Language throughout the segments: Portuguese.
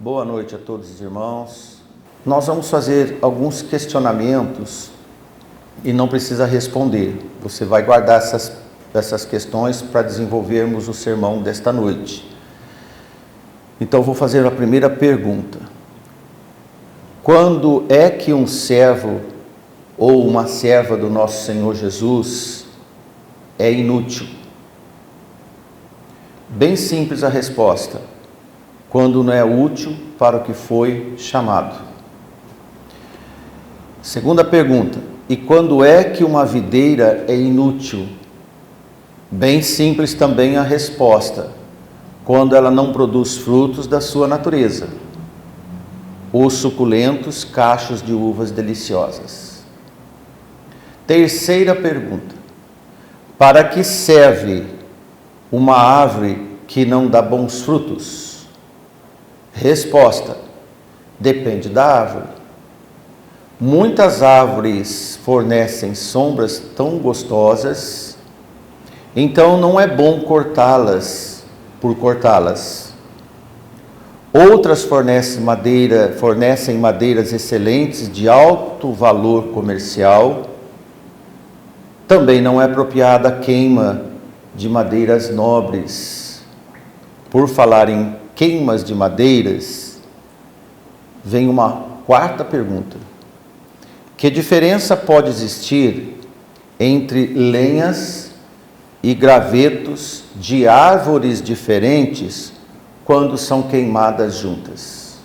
Boa noite a todos os irmãos. Nós vamos fazer alguns questionamentos e não precisa responder. Você vai guardar essas questões para desenvolvermos o sermão desta noite. Então vou fazer a primeira pergunta. Quando é que um servo ou uma serva do nosso Senhor Jesus é inútil? Bem simples a resposta. Quando não é útil para o que foi chamado. Segunda pergunta. E quando é que uma videira é inútil? Bem simples também a resposta. Quando ela não produz frutos da sua natureza. Os suculentos cachos de uvas deliciosas. Terceira pergunta. Para que serve uma árvore que não dá bons frutos? Resposta: depende da árvore. Muitas árvores fornecem sombras tão gostosas, então não é bom cortá-las por cortá-las. Outras fornecem madeiras excelentes de alto valor comercial. Também não é apropriada a queima de madeiras nobres. Por falar em queimas de madeiras, vem uma quarta pergunta. Que diferença pode existir entre lenhas e gravetos de árvores diferentes quando são queimadas juntas?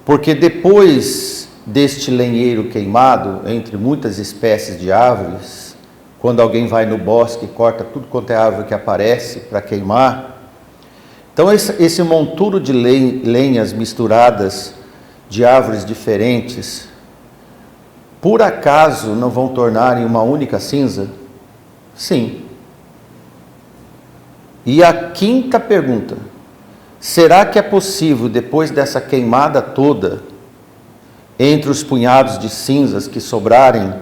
Porque depois deste lenheiro queimado, entre muitas espécies de árvores, quando alguém vai no bosque e corta tudo quanto é árvore que aparece para queimar, então esse monturo de lenhas misturadas de árvores diferentes, por acaso não vão tornar em uma única cinza? Sim. E a quinta pergunta, será que é possível, depois dessa queimada toda, entre os punhados de cinzas que sobrarem,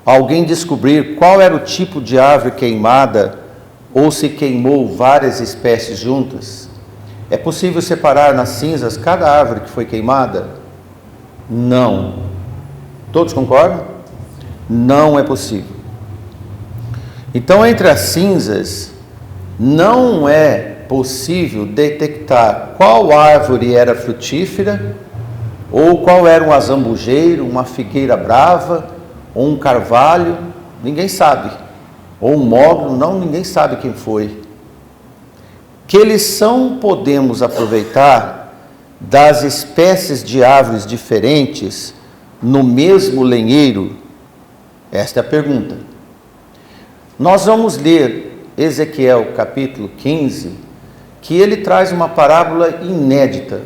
alguém descobrir qual era o tipo de árvore queimada ou se queimou várias espécies juntas? É possível separar nas cinzas cada árvore que foi queimada? Não. Todos concordam? Não é possível. Então, entre as cinzas, não é possível detectar qual árvore era frutífera, ou qual era um azambujeiro, uma figueira brava, ou um carvalho, ninguém sabe. Ou um mogno, ninguém sabe quem foi. Que lição podemos aproveitar das espécies de árvores diferentes no mesmo lenheiro? Esta é a pergunta. Nós vamos ler Ezequiel capítulo 15, que ele traz uma parábola inédita,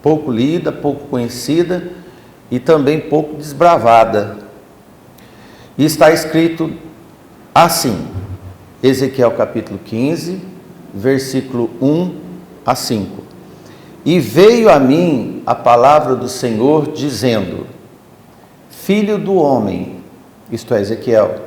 pouco lida, pouco conhecida e também pouco desbravada. E está escrito assim, Ezequiel capítulo 15, versículo 1 a 5. E veio a mim a palavra do Senhor, dizendo: Filho do homem, isto é, Ezequiel,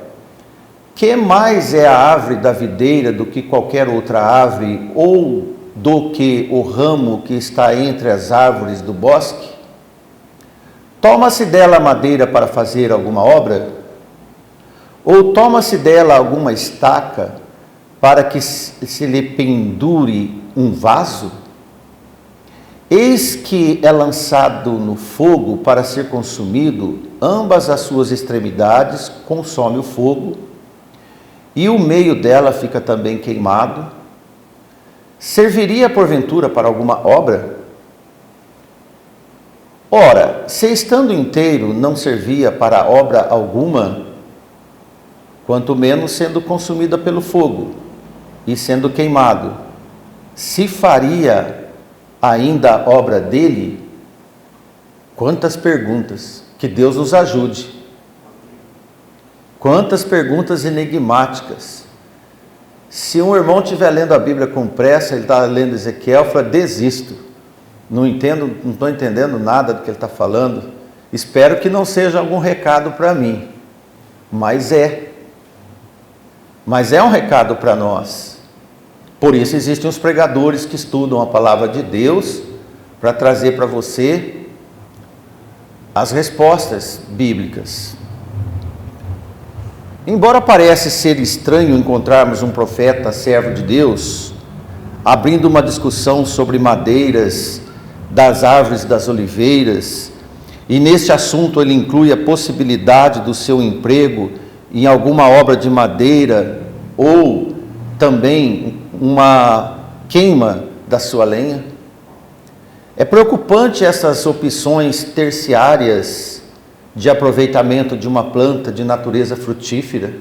que mais é a árvore da videira do que qualquer outra árvore, ou do que o ramo que está entre as árvores do bosque? Toma-se dela madeira para fazer alguma obra? Ou toma-se dela alguma estaca para que se lhe pendure um vaso? Eis que é lançado no fogo para ser consumido, ambas as suas extremidades consome o fogo, e o meio dela fica também queimado. Serviria porventura para alguma obra? Ora, se estando inteiro não servia para obra alguma, quanto menos sendo consumida pelo fogo e sendo queimado, se faria ainda a obra dele? Quantas perguntas! Que Deus nos ajude. Quantas perguntas enigmáticas. Se um irmão estiver lendo a Bíblia com pressa, ele está lendo Ezequiel, fala: desisto, não estou entendendo nada do que ele está falando, espero que não seja algum recado para mim, mas é um recado para nós. Por isso existem os pregadores que estudam a palavra de Deus para trazer para você as respostas bíblicas. Embora pareça ser estranho encontrarmos um profeta, servo de Deus, abrindo uma discussão sobre madeiras das árvores das oliveiras, e neste assunto ele inclui a possibilidade do seu emprego em alguma obra de madeira ou também uma queima da sua lenha. É preocupante essas opções terciárias de aproveitamento de uma planta de natureza frutífera.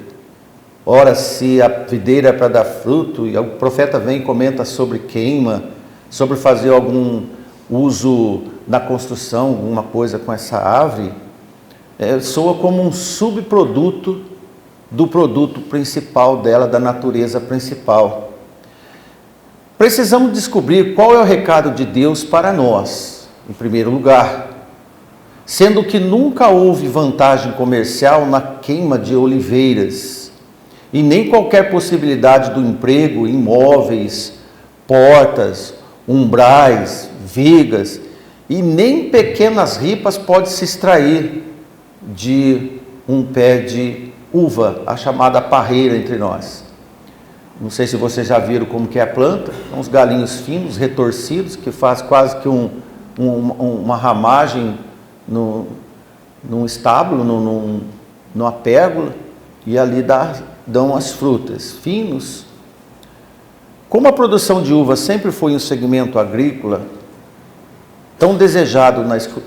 Ora, se a videira é para dar fruto, e o profeta vem e comenta sobre queima, sobre fazer algum uso na construção, alguma coisa com essa árvore, soa como um subproduto do produto principal dela, da natureza principal. Precisamos descobrir qual é o recado de Deus para nós, em primeiro lugar, sendo que nunca houve vantagem comercial na queima de oliveiras, e nem qualquer possibilidade do emprego em móveis, portas, umbrais, vigas, e nem pequenas ripas pode se extrair de um pé de uva, a chamada parreira entre nós. Não sei se vocês já viram como que é a planta, uns galinhos finos, retorcidos, que faz quase que uma ramagem num estábulo, numa pérgola, e ali dão as frutas, finos. Como a produção de uva sempre foi um segmento agrícola, tão desejado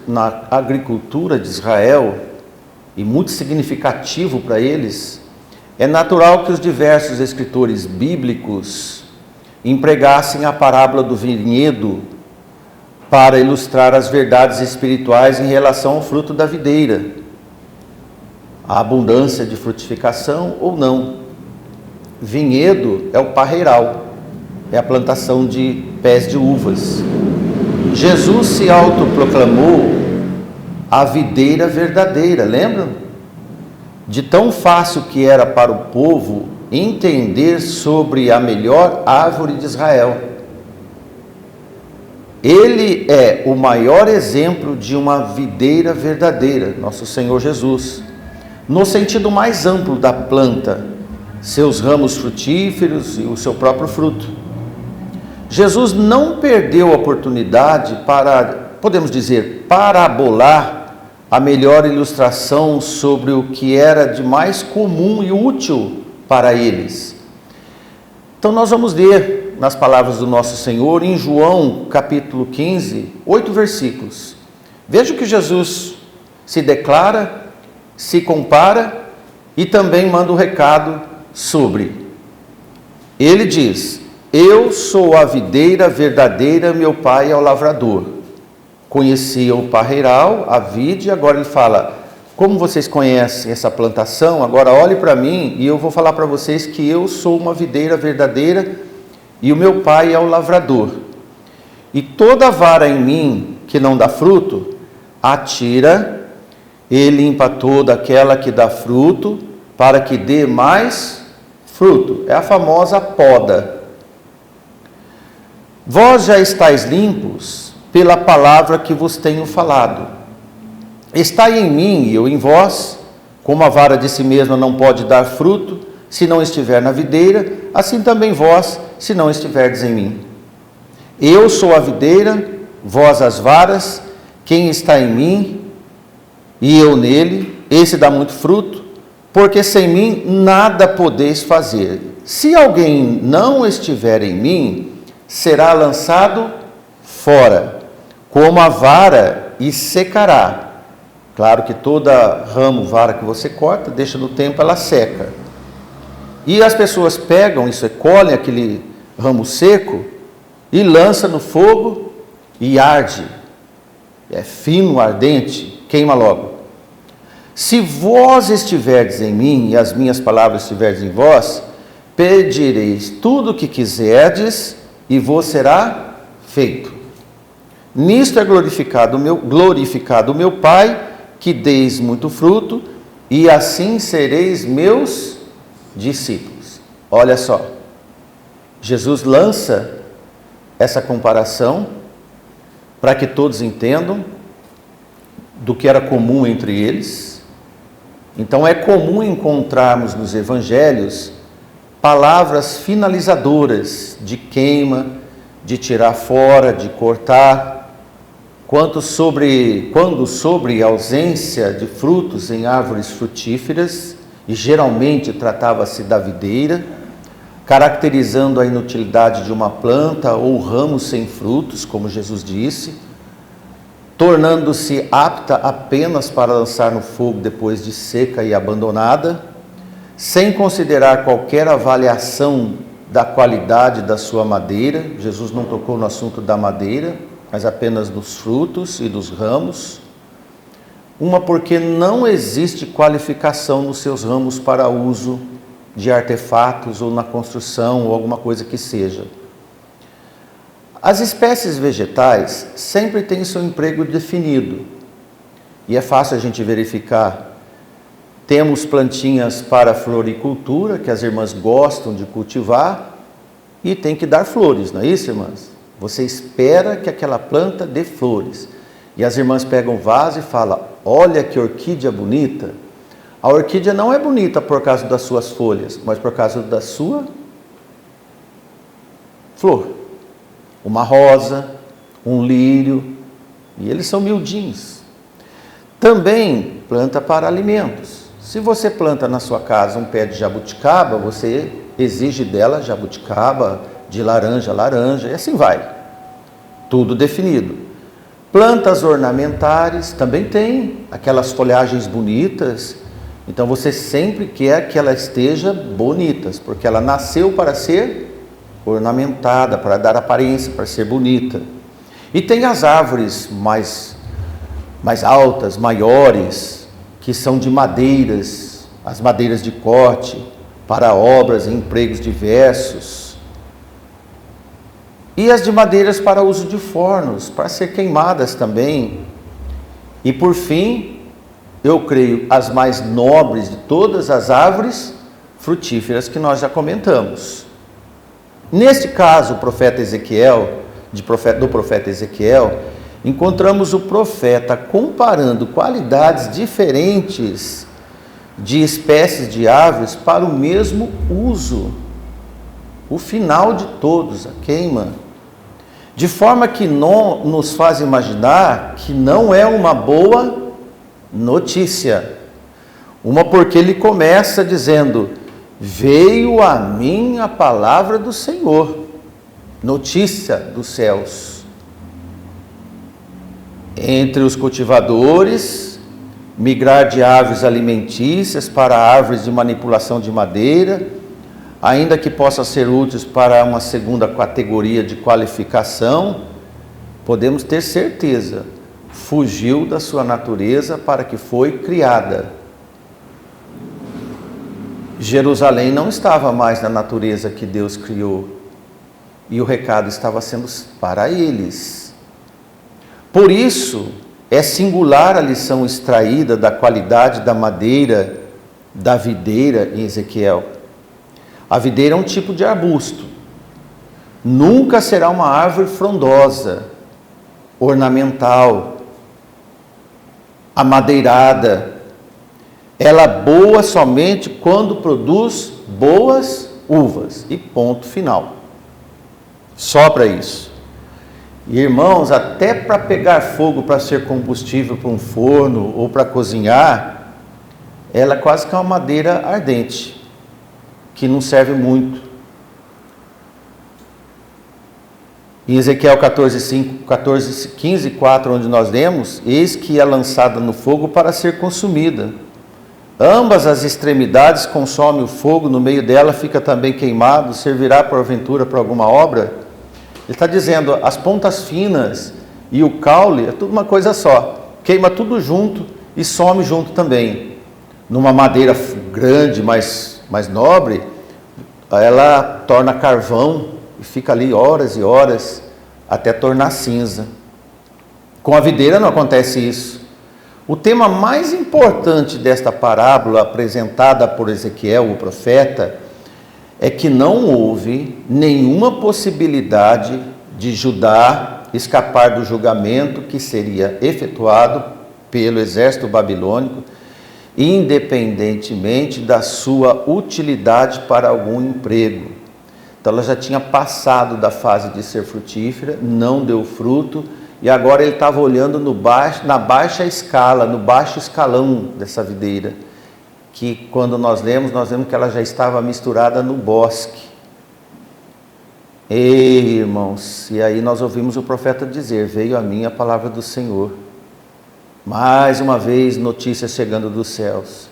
na agricultura de Israel, e muito significativo para eles, é natural que os diversos escritores bíblicos empregassem a parábola do vinhedo para ilustrar as verdades espirituais em relação ao fruto da videira, a abundância de frutificação ou não. Vinhedo é o parreiral, é a plantação de pés de uvas. Jesus se autoproclamou a videira verdadeira, lembram? De tão fácil que era para o povo entender sobre a melhor árvore de Israel. Ele é o maior exemplo de uma videira verdadeira, nosso Senhor Jesus, no sentido mais amplo da planta, seus ramos frutíferos e o seu próprio fruto. Jesus não perdeu a oportunidade para, podemos dizer, parabolar a melhor ilustração sobre o que era de mais comum e útil para eles. Então nós vamos ler nas palavras do nosso Senhor em João capítulo 15, 8 versículos. Veja que Jesus se declara, se compara e também manda um recado sobre. Ele diz: eu sou a videira verdadeira, meu pai é o lavrador. Conheciam o parreiral, a vide, e agora ele fala: como vocês conhecem essa plantação, agora olhe para mim e eu vou falar para vocês que eu sou uma videira verdadeira e o meu pai é o lavrador. E toda vara em mim que não dá fruto, atira, e limpa toda aquela que dá fruto, para que dê mais fruto. É a famosa poda. Vós já estáis limpos pela palavra que vos tenho falado. Estai em mim e eu em vós, como a vara de si mesma não pode dar fruto, se não estiver na videira, assim também vós, se não estiverdes em mim. Eu sou a videira, vós as varas, quem está em mim e eu nele, esse dá muito fruto, porque sem mim nada podeis fazer. Se alguém não estiver em mim, será lançado fora, como a vara, e secará. Claro que toda ramo, vara que você corta, deixa no tempo, ela seca. E as pessoas pegam isso, colhem aquele ramo seco e lançam no fogo e arde. É fino, ardente, queima logo. Se vós estiverdes em mim e as minhas palavras estiverdes em vós, pedireis tudo o que quiserdes e vos será feito. Nisto é glorificado o meu Pai, que deis muito fruto, e assim sereis meus discípulos. Olha só, Jesus lança essa comparação para que todos entendam do que era comum entre eles. Então é comum encontrarmos nos evangelhos palavras finalizadoras de queima, de tirar fora, de cortar, quando sobre a ausência de frutos em árvores frutíferas, e geralmente tratava-se da videira, caracterizando a inutilidade de uma planta ou ramos sem frutos, como Jesus disse, tornando-se apta apenas para lançar no fogo depois de seca e abandonada, sem considerar qualquer avaliação da qualidade da sua madeira. Jesus não tocou no assunto da madeira, mas apenas dos frutos e dos ramos. Uma, porque não existe qualificação nos seus ramos para uso de artefatos ou na construção ou alguma coisa que seja. As espécies vegetais sempre têm seu emprego definido e é fácil a gente verificar. Temos plantinhas para floricultura que as irmãs gostam de cultivar e tem que dar flores, não é isso, irmãs? Você espera que aquela planta dê flores. E as irmãs pegam o vaso e falam: olha que orquídea bonita. A orquídea não é bonita por causa das suas folhas, mas por causa da sua flor. Uma rosa, um lírio, e eles são miudinhos. Também planta para alimentos. Se você planta na sua casa um pé de jabuticaba, você exige dela jabuticaba, de laranja, laranja, e assim vai. Tudo definido. Plantas ornamentares também tem aquelas folhagens bonitas, então você sempre quer que ela esteja bonita, porque ela nasceu para ser ornamentada, para dar aparência, para ser bonita. E tem as árvores mais altas, maiores, que são de madeiras, as madeiras de corte, para obras e empregos diversos. E as de madeiras para uso de fornos, para ser queimadas também. E por fim, eu creio, as mais nobres de todas as árvores frutíferas que nós já comentamos. Neste caso, o profeta Ezequiel, do profeta Ezequiel, encontramos o profeta comparando qualidades diferentes de espécies de árvores para o mesmo uso. O final de todos, a queima. De forma que não nos faz imaginar que não é uma boa notícia. Uma, porque ele começa dizendo: veio a mim a palavra do Senhor, notícia dos céus. Entre os cultivadores, migrar de árvores alimentícias para árvores de manipulação de madeira, ainda que possa ser úteis para uma segunda categoria de qualificação, podemos ter certeza, fugiu da sua natureza para que foi criada. Jerusalém não estava mais na natureza que Deus criou, e o recado estava sendo para eles. Por isso, é singular a lição extraída da qualidade da madeira da videira em Ezequiel. A videira é um tipo de arbusto. Nunca será uma árvore frondosa, ornamental, amadeirada. Ela é boa somente quando produz boas uvas. E ponto final. Só para isso. E, irmãos, até para pegar fogo, para ser combustível para um forno ou para cozinhar, ela é quase que uma madeira ardente, que não serve muito. Em Ezequiel 15, 4, onde nós lemos: eis que é lançada no fogo para ser consumida. Ambas as extremidades consomem o fogo, no meio dela fica também queimado, servirá porventura para alguma obra? Ele está dizendo, as pontas finas e o caule é tudo uma coisa só. Queima tudo junto e some junto também. Numa madeira grande, mais nobre, ela torna carvão e fica ali horas e horas até tornar cinza. Com a videira não acontece isso. O tema mais importante desta parábola apresentada por Ezequiel, o profeta, é que não houve nenhuma possibilidade de Judá escapar do julgamento que seria efetuado pelo exército babilônico, independentemente da sua utilidade para algum emprego. Então ela já tinha passado da fase de ser frutífera, não deu fruto, e agora ele estava olhando na baixa escala, no baixo escalão dessa videira, que quando nós vemos que ela já estava misturada no bosque. Ei, irmãos, e aí nós ouvimos o profeta dizer: veio a mim a palavra do Senhor. Mais uma vez, notícias chegando dos céus.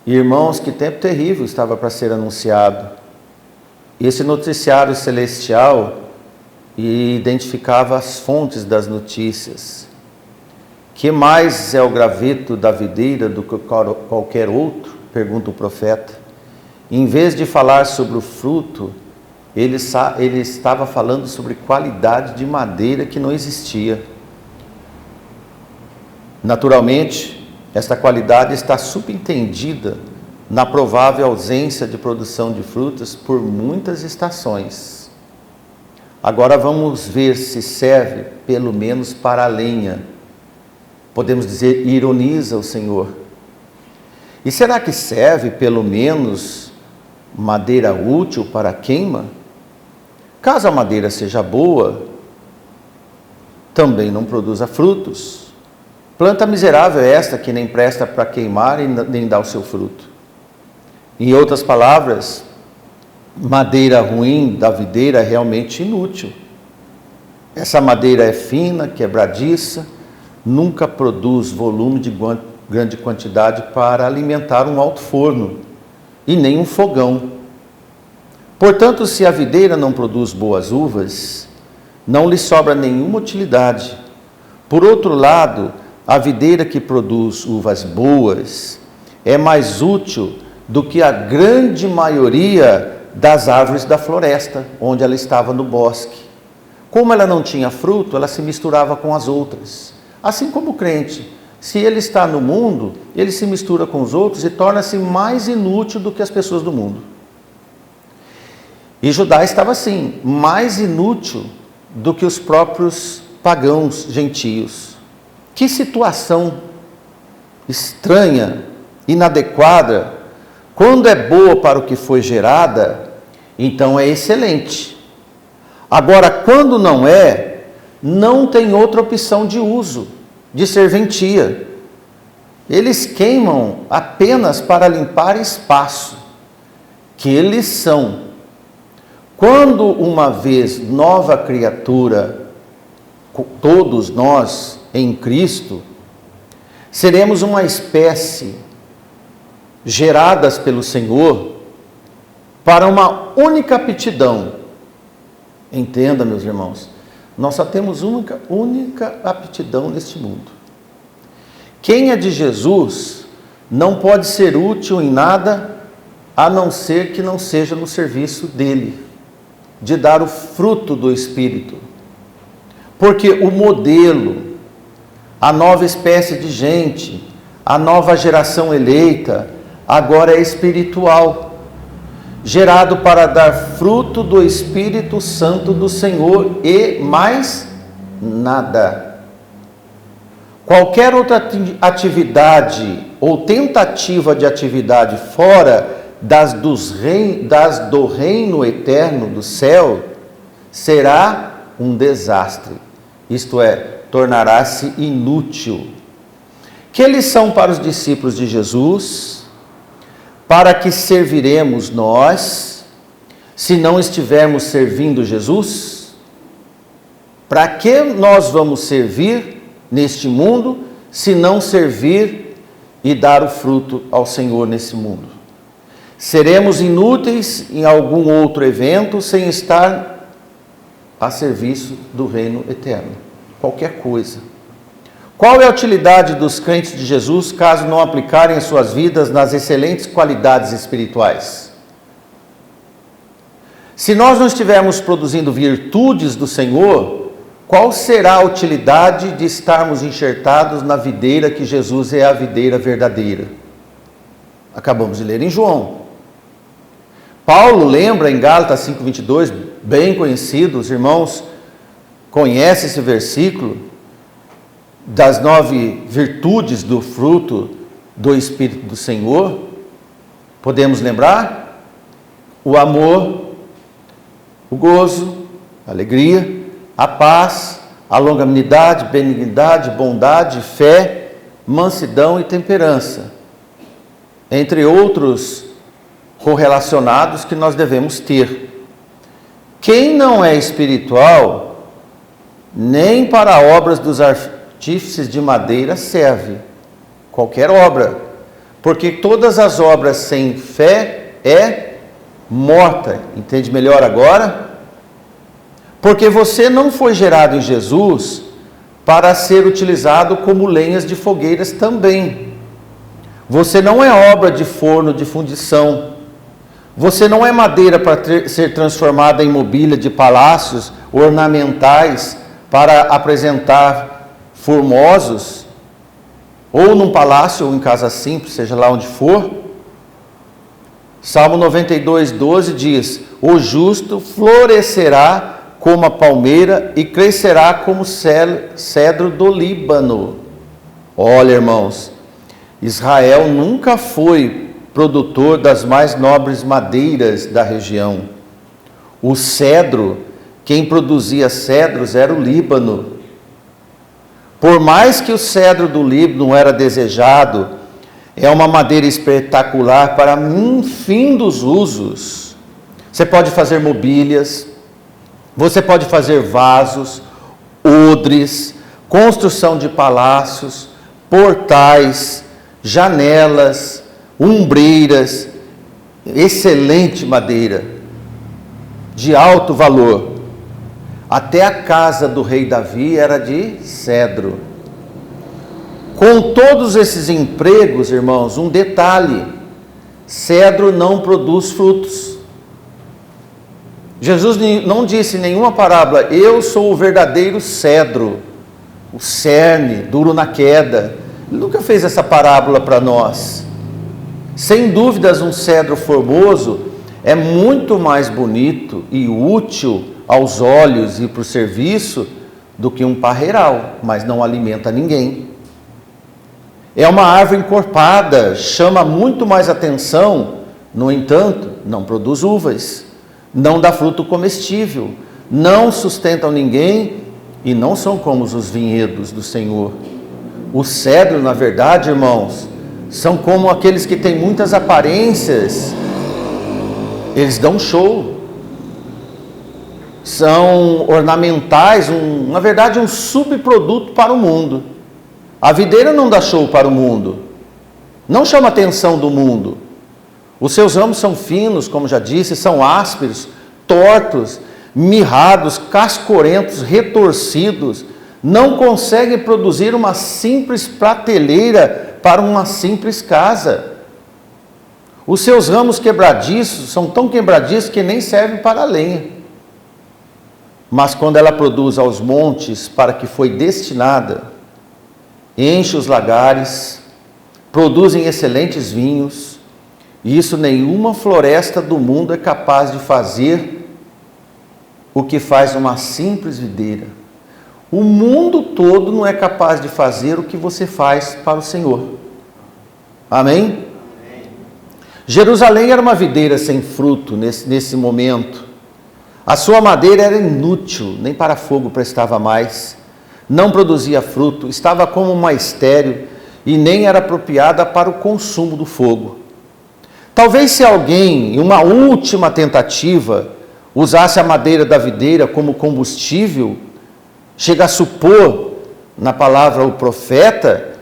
Irmãos, que tempo terrível estava para ser anunciado. Esse noticiário celestial identificava as fontes das notícias. Que mais é o graveto da videira do que qualquer outro? Pergunta o profeta. Em vez de falar sobre o fruto, ele estava falando sobre qualidade de madeira que não existia. Naturalmente, esta qualidade está subentendida na provável ausência de produção de frutas por muitas estações. Agora vamos ver se serve pelo menos para a lenha. Podemos dizer, ironiza o Senhor. E será que serve pelo menos madeira útil para a queima? Caso a madeira seja boa, também não produza frutos. Planta miserável é esta que nem presta para queimar e nem dá o seu fruto. Em outras palavras, madeira ruim da videira é realmente inútil. Essa madeira é fina, quebradiça, nunca produz volume de grande quantidade para alimentar um alto forno e nem um fogão. Portanto, se a videira não produz boas uvas, não lhe sobra nenhuma utilidade. Por outro lado, a videira que produz uvas boas é mais útil do que a grande maioria das árvores da floresta, onde ela estava no bosque. Como ela não tinha fruto, ela se misturava com as outras. Assim como o crente, se ele está no mundo, ele se mistura com os outros e torna-se mais inútil do que as pessoas do mundo. E Judá estava assim, mais inútil do que os próprios pagãos gentios. Que situação estranha, inadequada. Quando é boa para o que foi gerada, então é excelente. Agora, quando não é, não tem outra opção de uso, de serventia. Eles queimam apenas para limpar espaço, que eles são. Quando uma vez nova criatura, todos nós em Cristo, seremos uma espécie geradas pelo Senhor para uma única aptidão. Entenda, meus irmãos, nós só temos única aptidão neste mundo. Quem é de Jesus não pode ser útil em nada, a não ser que não seja no serviço dele, de dar o fruto do Espírito. Porque o modelo, a nova espécie de gente, a nova geração eleita, agora é espiritual, gerado para dar fruto do Espírito Santo do Senhor e mais nada. Qualquer outra atividade ou tentativa de atividade fora das do reino eterno do céu será um desastre, isto é, tornará-se inútil. Que lição para os discípulos de Jesus? Para que serviremos nós, se não estivermos servindo Jesus? Para que nós vamos servir neste mundo, se não servir e dar o fruto ao Senhor nesse mundo? Seremos inúteis em algum outro evento, sem estar a serviço do reino eterno. Qualquer coisa. Qual é a utilidade dos crentes de Jesus, caso não aplicarem suas vidas nas excelentes qualidades espirituais? Se nós não estivermos produzindo virtudes do Senhor, qual será a utilidade de estarmos enxertados na videira que Jesus é a videira verdadeira? Acabamos de ler em João. Paulo lembra em Gálatas 5:22, bem conhecido, os irmãos conhecem esse versículo, das 9 virtudes do fruto do Espírito do Senhor. Podemos lembrar? O amor, o gozo, a alegria, a paz, a longanimidade, benignidade, bondade, fé, mansidão e temperança, entre outros correlacionados que nós devemos ter. Quem não é espiritual, nem para obras dos artífices de madeira serve, qualquer obra, porque todas as obras sem fé é morta. Entende melhor agora? Porque você não foi gerado em Jesus para ser utilizado como lenhas de fogueiras também. Você não é obra de forno de fundição. Você não é madeira para ser transformada em mobília de palácios ornamentais para apresentar formosos, ou num palácio ou em casa simples, seja lá onde for. Salmo 92:12 diz: o justo florescerá como a palmeira e crescerá como cedro do Líbano. Olha, irmãos, Israel nunca foi produtor das mais nobres madeiras da região. O cedro, quem produzia cedros era o Líbano. Por mais que o cedro do Líbano era desejado, é uma madeira espetacular para infindos usos. Você pode fazer mobílias, você pode fazer vasos, odres, construção de palácios, portais, janelas, ombreiras, excelente madeira, de alto valor. Até a casa do rei Davi era de cedro. Com todos esses empregos, irmãos, um detalhe: cedro não produz frutos. Jesus não disse em nenhuma parábola: eu sou o verdadeiro cedro, o cerne, duro na queda. Ele nunca fez essa parábola para nós. Sem dúvidas, um cedro formoso é muito mais bonito e útil aos olhos e para o serviço do que um parreiral, mas não alimenta ninguém. É uma árvore encorpada, chama muito mais atenção, no entanto, não produz uvas, não dá fruto comestível, não sustentam ninguém e não são como os vinhedos do Senhor. O cedro, na verdade, irmãos, são como aqueles que têm muitas aparências, eles dão show, são ornamentais, na verdade um subproduto para o mundo. A videira não dá show para o mundo, não chama a atenção do mundo. Os seus ramos são finos, como já disse, são ásperos, tortos, mirrados, cascorentos, retorcidos, não conseguem produzir uma simples prateleira para uma simples casa. Os seus ramos quebradiços são tão quebradiços que nem servem para a lenha. Mas quando ela produz aos montes para que foi destinada, enche os lagares, produzem excelentes vinhos, e isso nenhuma floresta do mundo é capaz de fazer o que faz uma simples videira. O mundo todo não é capaz de fazer o que você faz para o Senhor. Amém? Jerusalém era uma videira sem fruto nesse momento. A sua madeira era inútil, nem para fogo prestava mais, não produzia fruto, estava como uma estéril e nem era apropriada para o consumo do fogo. Talvez se alguém, em uma última tentativa, usasse a madeira da videira como combustível, chega a supor, na palavra o profeta,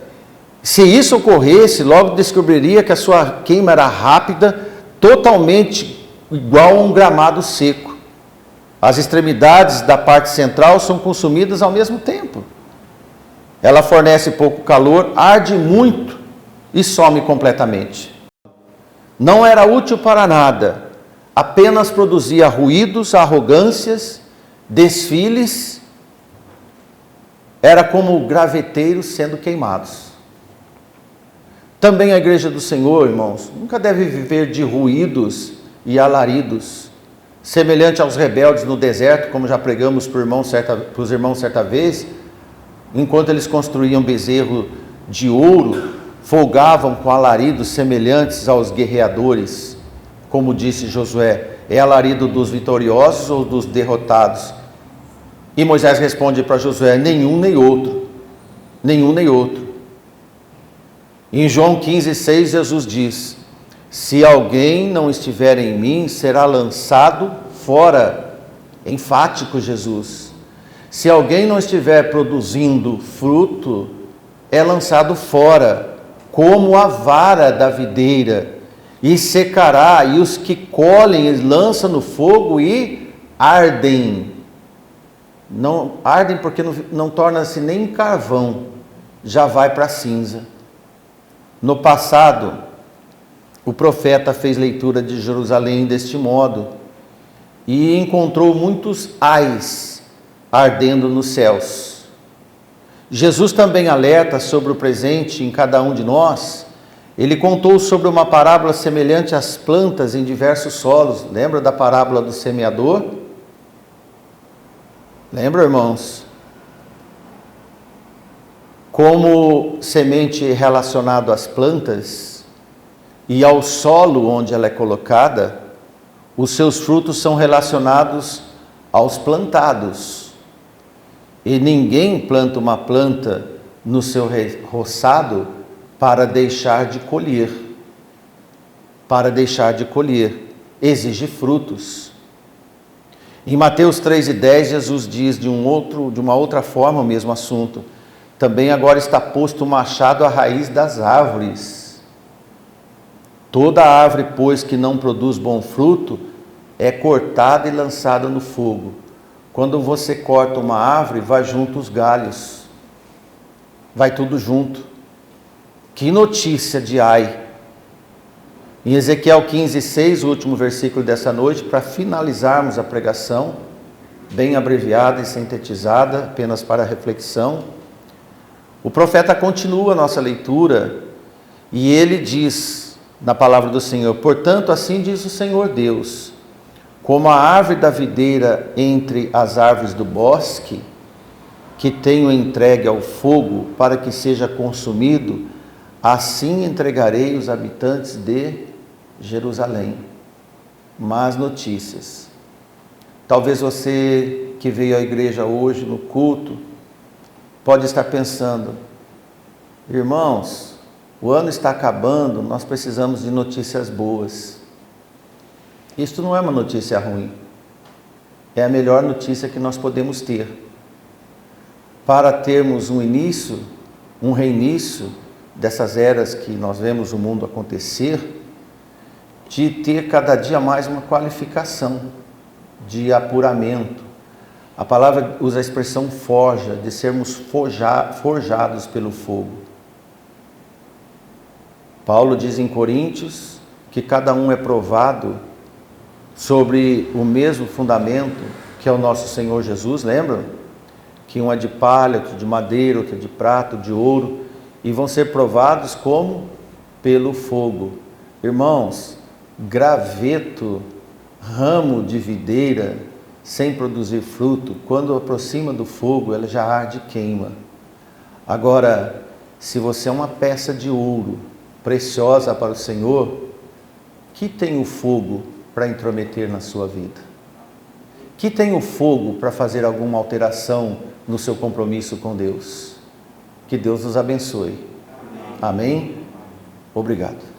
se isso ocorresse, logo descobriria que a sua queima era rápida, totalmente igual a um gramado seco. As extremidades da parte central são consumidas ao mesmo tempo. Ela fornece pouco calor, arde muito e some completamente. Não era útil para nada, apenas produzia ruídos, arrogâncias, desfiles. Era como graveteiros sendo queimados. Também a igreja do Senhor, irmãos, nunca deve viver de ruídos e alaridos, semelhante aos rebeldes no deserto, como já pregamos para os irmãos certa vez, enquanto eles construíam bezerro de ouro, folgavam com alaridos semelhantes aos guerreadores, como disse Josué, é alarido dos vitoriosos ou dos derrotados? E Moisés responde para Josué, nenhum nem outro, nenhum nem outro. Em João 15,6 Jesus diz, se alguém não estiver em mim, será lançado fora. Enfático Jesus. Se alguém não estiver produzindo fruto, é lançado fora, como a vara da videira, e secará, e os que colhem, eles lançam no fogo e ardem. Não ardem porque não torna-se nem carvão, já vai para a cinza. No passado, o profeta fez leitura de Jerusalém deste modo, e encontrou muitos ais ardendo nos céus. Jesus também alerta sobre o presente em cada um de nós. Ele contou sobre uma parábola semelhante às plantas em diversos solos. Lembra da parábola do semeador? Lembra, irmãos? Como semente relacionado às plantas e ao solo onde ela é colocada, os seus frutos são relacionados aos plantados. E ninguém planta uma planta no seu roçado para deixar de colher. Para deixar de colher. Exige frutos. Em Mateus 3,10, Jesus diz de uma outra forma o mesmo assunto. Também agora está posto o machado à raiz das árvores. Toda árvore, pois, que não produz bom fruto, é cortada e lançada no fogo. Quando você corta uma árvore, vai junto os galhos. Vai tudo junto. Que notícia de ai. Em Ezequiel 15,6, o último versículo dessa noite, para finalizarmos a pregação, bem abreviada e sintetizada, apenas para reflexão, o profeta continua a nossa leitura e ele diz na palavra do Senhor, portanto, assim diz o Senhor Deus, como a árvore da videira entre as árvores do bosque, que tenho entregue ao fogo para que seja consumido, assim entregarei os habitantes de Jerusalém. Más notícias. Talvez você que veio à igreja hoje no culto, pode estar pensando, irmãos, o ano está acabando, nós precisamos de notícias boas. Isto não é uma notícia ruim, é a melhor notícia que nós podemos ter. Para termos um início, um reinício dessas eras que nós vemos o mundo acontecer, de ter cada dia mais uma qualificação de apuramento. A palavra usa a expressão forja, de sermos forjados pelo fogo. Paulo diz em Coríntios que cada um é provado sobre o mesmo fundamento que é o nosso Senhor Jesus, lembram? Que um é de palha, outro de madeira, outro de prata, de ouro, e vão ser provados como? Pelo fogo. Irmãos, graveto, ramo de videira, sem produzir fruto, quando aproxima do fogo, ela já arde e queima. Agora, se você é uma peça de ouro, preciosa para o Senhor, que tem o fogo para intrometer na sua vida? Que tem o fogo para fazer alguma alteração no seu compromisso com Deus? Que Deus nos abençoe. Amém? Obrigado.